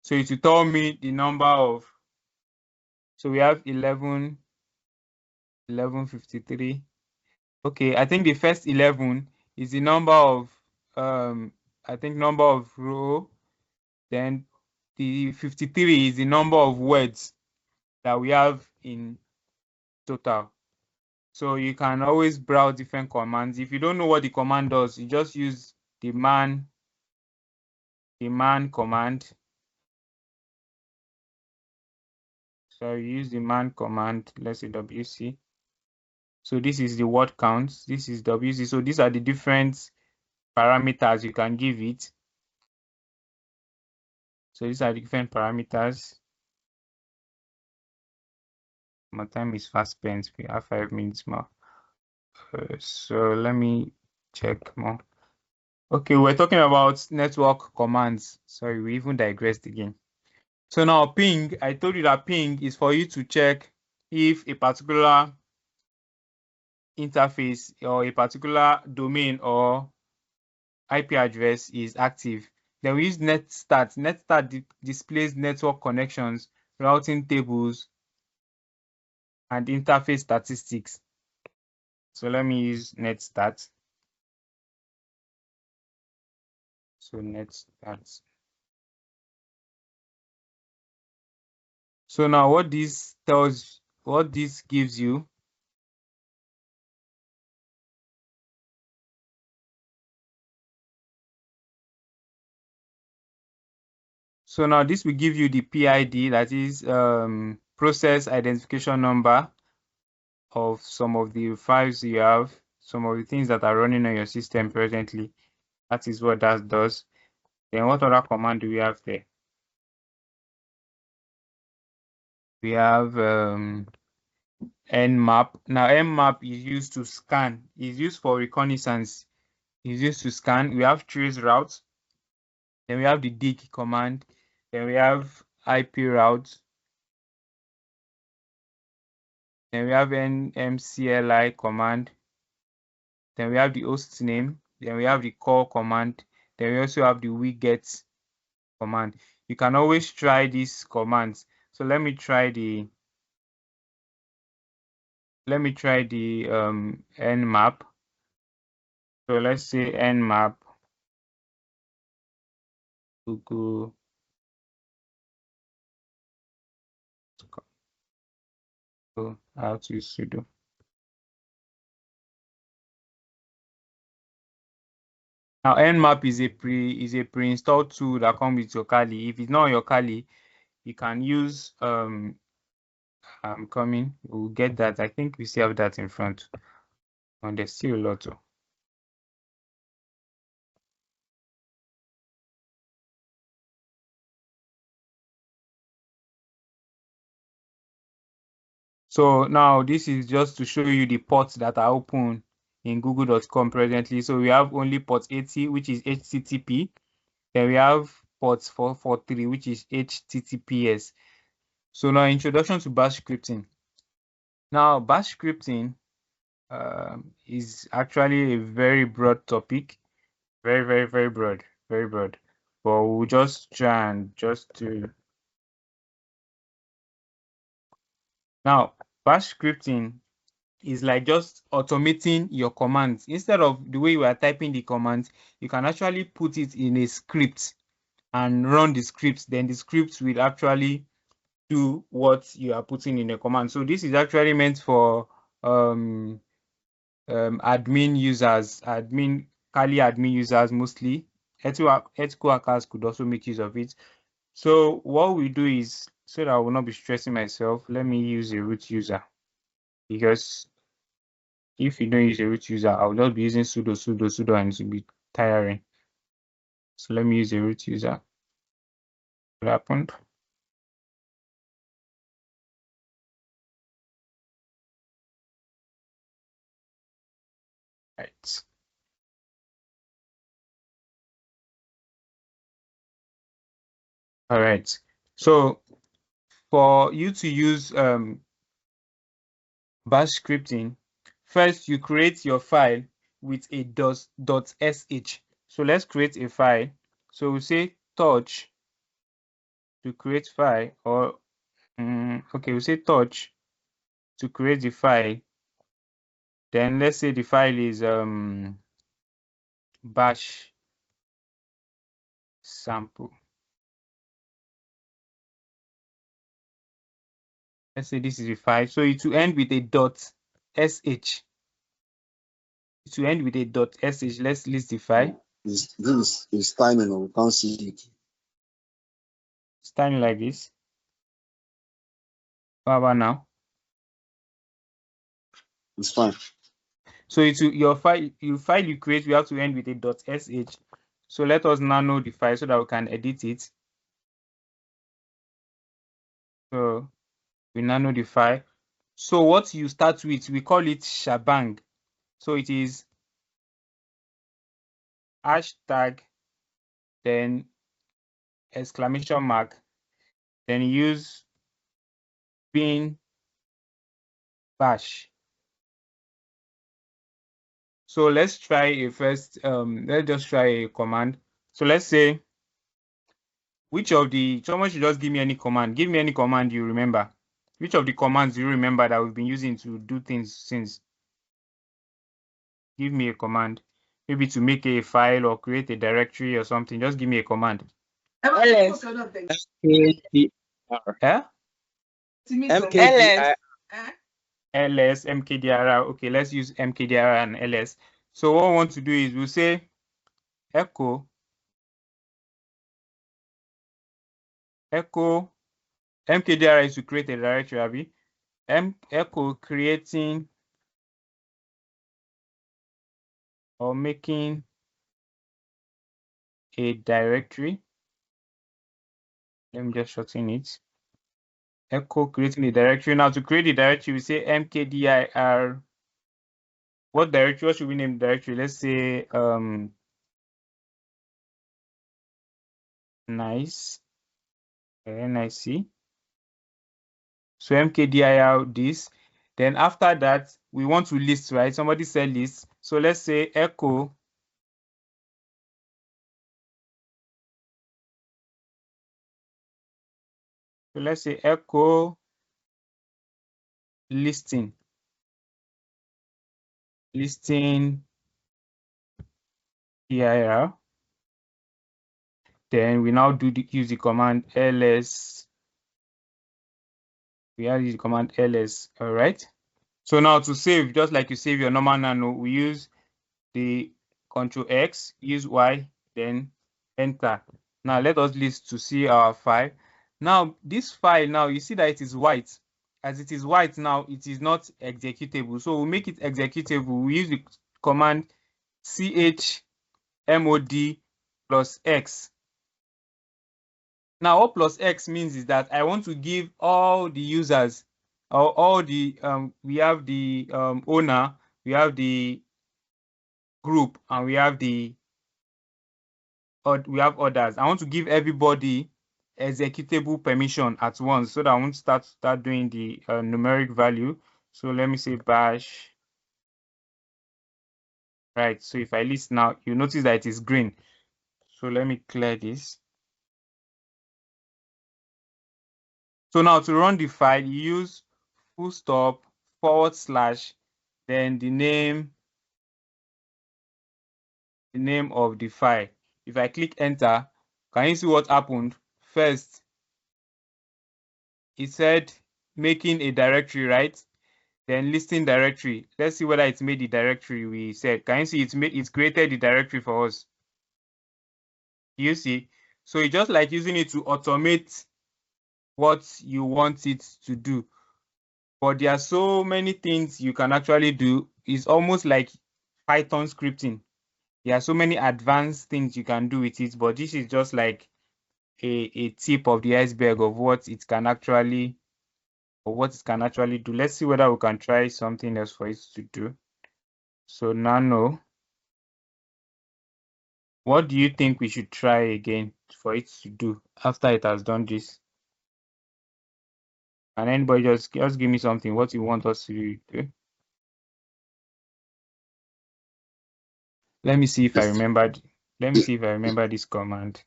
So it will tell me the number of, so we have 1153. Okay, I think the first 11 is the number of, I think number of row. Then the 53 is the number of words that we have in total. So you can always browse different commands. If you don't know what the command does, you just use the man command. So you use the man command, let's say WC. So this is the word count. This is WC. So these are the different parameters you can give it. So these are the different parameters. My time is fast spent. We have 5 minutes more. So let me check more. Okay, we're talking about network commands. Sorry, we even digressed again. So now ping, I told you that ping is for you to check if a particular interface or a particular domain or IP address is active. Then we use netstart. Netstart displays network connections, routing tables, and interface statistics. So let me use netstart. So netstart. So now what this gives you, so now this will give you the PID, that is process identification number of some of the files you have, some of the things that are running on your system presently. That is what that does. Then what other command do we have there? We have nmap. Now nmap is used to scan, is used for reconnaissance, is used to scan. We have trace routes, then we have the dig command, then we have IP routes, then we have nmcli command, then we have the host name, then we have the call command, then we also have the wget command. You can always try these commands. So let me try the nmap. So let's say nmap Google how to use sudo. Now nmap is a pre-installed tool that comes with your Kali. If it's not on your Kali, you can use I'm coming. We'll get that. I think we still have that in front. And there's still a lot of. So now this is just to show you the ports that are open in google.com presently. So we have only port 80, which is HTTP. Then we have port 443, which is HTTPS. So now introduction to bash scripting. Now bash scripting is actually a very broad topic. Very, very, very broad. Very broad. But we'll just try and just to. Now, bash scripting is like just automating your commands. Instead of the way you are typing the commands, you can actually put it in a script and run the script. Then the script will actually do what you are putting in a command. So this is actually meant for admin users, Kali admin users mostly. Ethical hackers could also make use of it. So what we do is, so that I will not be stressing myself, let me use a root user, because if you don't use a root user, I'll just be using sudo, and it will be tiring. So let me use a root user. What happened? Right. All right. So for you to use bash scripting, first you create your file with a .sh. So let's create a file. So we say touch to create file, or okay, we say touch to create the file. Then let's say the file is bash sample. Let's say this is a file. So it will end with a .sh. It will end with a .sh. Let's list the file. This is tiny now. We can't see it. It's tiny like this. How about now? It's fine. So it's your file you create, we have to end with a .sh. So let us now know the file so that we can edit it. So we now know the file. So what you start with, we call it shabang. So it is hashtag, then exclamation mark, then use bin bash. So let's try a first, let's just try a command. So let's say, which of the, someone should just give me any command. Give me any command you remember. Which of the commands do you remember that we've been using to do things since? Give me a command. Maybe to make a file or create a directory or something. Just give me a command. LS. Yeah? LS. LS, mkdir. Okay, let's use mkdir and ls. So what we want to do is we'll say echo mkdir is to create a directory, Abby. Echo creating or making a directory. Let me just shorten it. Echo creating a directory. Now to create a directory, we say mkdir. What directory? What should we name the directory? Let's say nice. NIC. So mkdir this. Then after that, we want to list, right? Somebody said list. So let's say echo so let's say echo listing dir. Then we now use the command ls. We have the command ls. All right. So now to save, just like you save your normal nano, we use the Control X, use Y, then enter. Now let us list to see our file. Now this file, now you see that it is white. As it is white now, it is not executable. So we'll make it executable. We use the command chmod plus X. Now what plus X means is that I want to give all the users, or all the we have the owner, we have the group, and we have others. I want to give everybody executable permission at once, so that I want to start doing the numeric value. So let me say bash. Right. So if I list now, you notice that it is green. So let me clear this. So now to run the file, you use full stop / then the name of the file. If I click enter, can you see what happened? First, it said making a directory, right? Then listing directory. Let's see whether it's made the directory we said. Can you see it's created the directory for us? You see? So it's just like using it to automate what you want it to do. But there are so many things you can actually do. It's almost like Python scripting. There are so many advanced things you can do with it, but this is just like a tip of the iceberg of what it can actually do. Let's see whether we can try something else for it to do. So nano What do you think we should try again for it to do after it has done this? And anybody just give me something, what you want us to do. Let me see if I remembered. Let me see if I remember this command.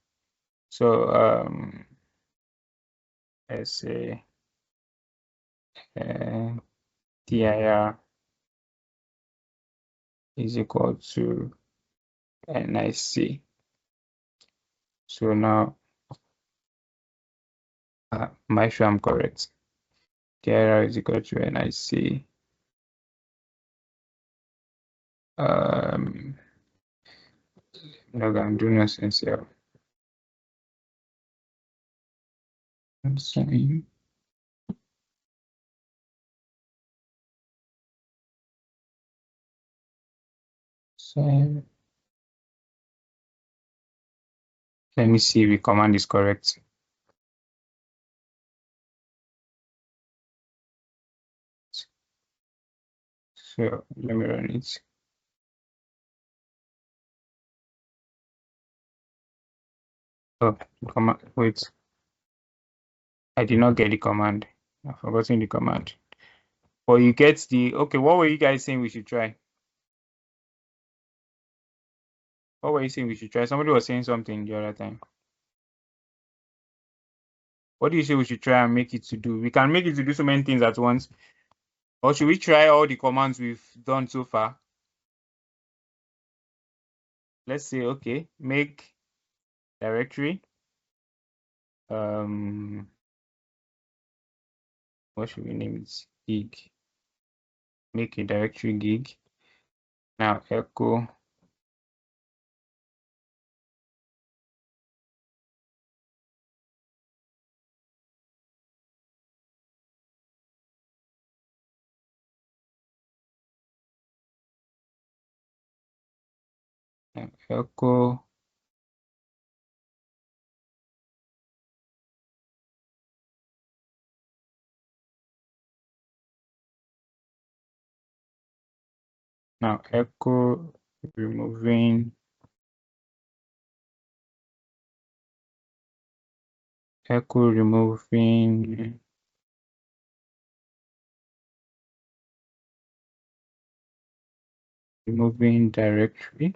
So let's say dir is equal to nic. So now am I sure I'm correct? dir is equal to nic. No, I'm doing nonsense here. Same. Same. Let me see if the command is correct. So let me run it. Oh, command. Wait, I did not get the command. I've forgotten the command. But you get the okay. What were you guys saying we should try? What were you saying we should try? Somebody was saying something the other time. What do you say we should try and make it to do? We can make it to do so many things at once. Or should we try all the commands we've done so far? Let's say, okay, make directory. What should we name it? Gig. Make a directory gig. Now echo echo now echo removing removing directory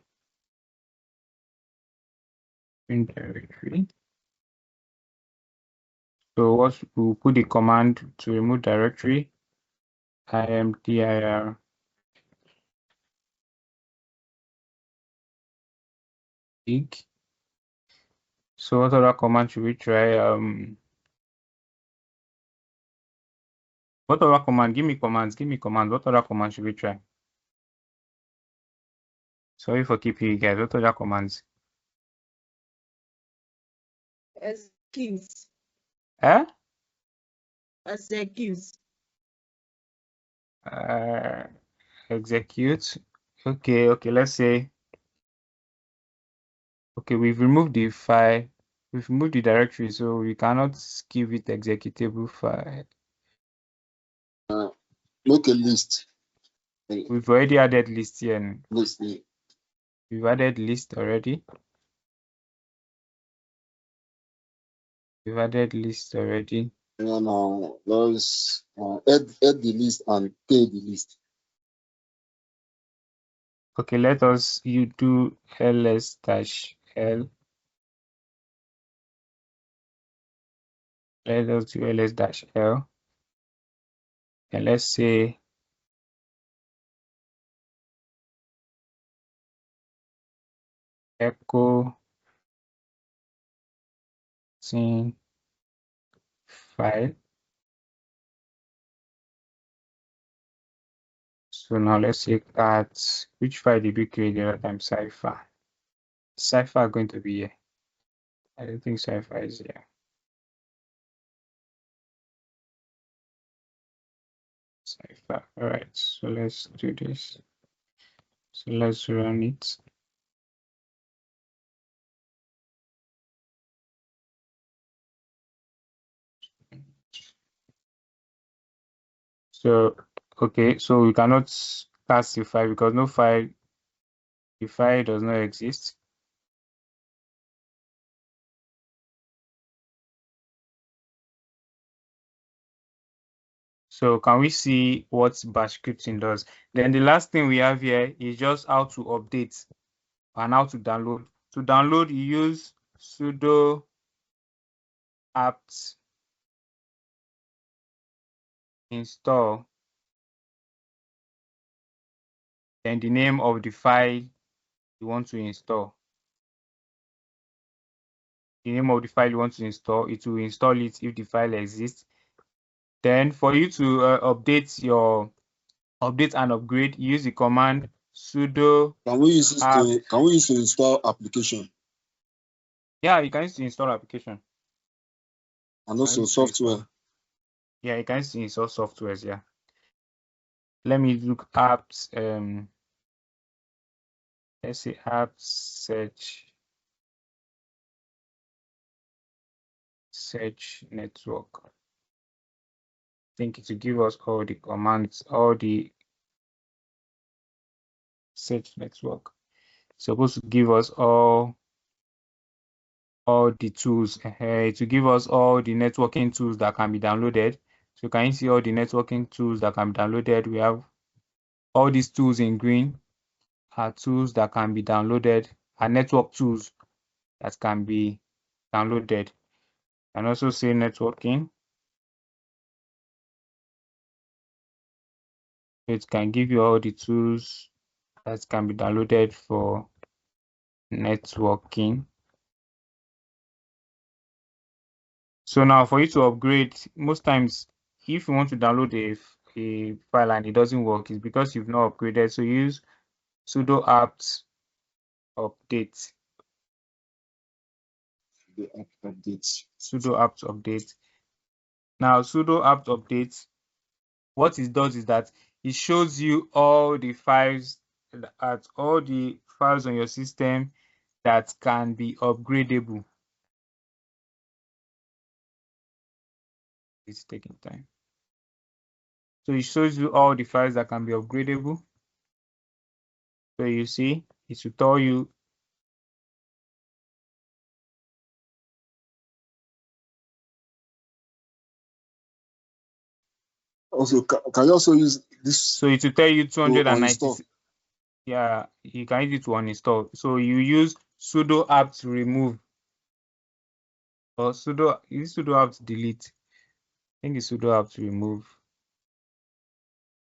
in directory. So what we'll put the command to remove directory imdir gig. So what other command should we try? What other command? Give me commands. What other command should we try? Sorry for keeping you guys. What other commands? Excuse. Eh? Execute. Execute. Okay, let's say we've removed the file, we've removed the directory, so we cannot give it executable file. Make a list. We've already added list here. List. We've added list already. Now, let's add the list and pay the list. Okay, let us do ls-l. Let us do ls-l. And let's say echo scene file. So now let's say that which file did we create the other time? Cipher. Cipher going to be here. I don't think Cipher is here. Cipher. All right. So let's do this. So let's run it. So okay. So we cannot cast the file because the file does not exist. So can we see what bash scripting does? Then the last thing we have here is just how to update and how to download. To download, you use sudo apt install, then the name of the file you want to install. The name of the file you want to install, it will install it if the file exists. Then for you to update and upgrade, use the command sudo. Can we use to install application Yeah, you can use to install application. and also software? Yeah, you can use to install softwares. Yeah. Let me look apps. Let's say apps search network. I think it will give us all the commands, all the search network. It's supposed to give us all the tools. It will give us all the networking tools that can be downloaded. So can you see all the networking tools that can be downloaded? We have all these tools in green are tools that can be downloaded, are network tools that can be downloaded. And also say networking. It can give you all the tools that can be downloaded for networking. So now for you to upgrade, most times if you want to download a file and it doesn't work, it's because you've not upgraded. So use sudo apt update. Sudo apt update. Now sudo apt update, what it does is that it shows you all the files on your system that can be upgradable. It's taking time. So it shows you all the files that can be upgradable. So you see, it will tell you Also, can you also use this? So it will tell you 290. Uninstall. Yeah, you can use it to uninstall. So you use sudo apt remove or sudo apt delete. I think it's sudo apt remove.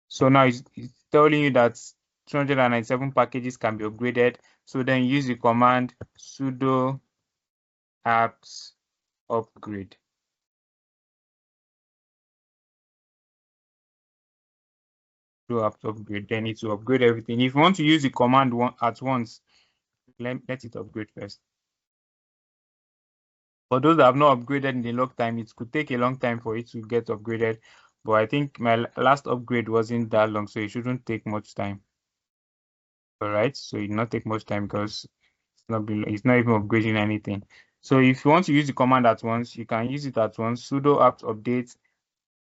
So now it's telling you that 297 packages can be upgraded. So then use the command sudo apt upgrade. Sudo apt upgrade. Then it will upgrade everything. If you want to use the command at once, let it upgrade first. For those that have not upgraded in a long time, it could take a long time for it to get upgraded. But I think my last upgrade wasn't that long, so it shouldn't take much time. All right, so it not take much time because it's not even upgrading anything. So if you want to use the command at once, you can use it at once. Sudo apt update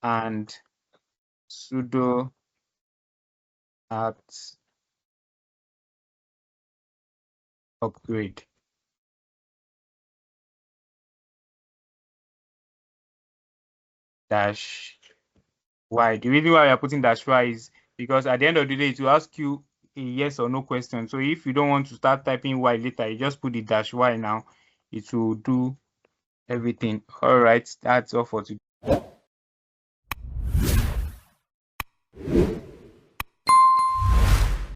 and sudo apt upgrade. -y. The reason why we are putting -y is because at the end of the day, it will ask you a yes or no question. So if you don't want to start typing y later, you just put the -y now. It will do everything. All right, that's all for today.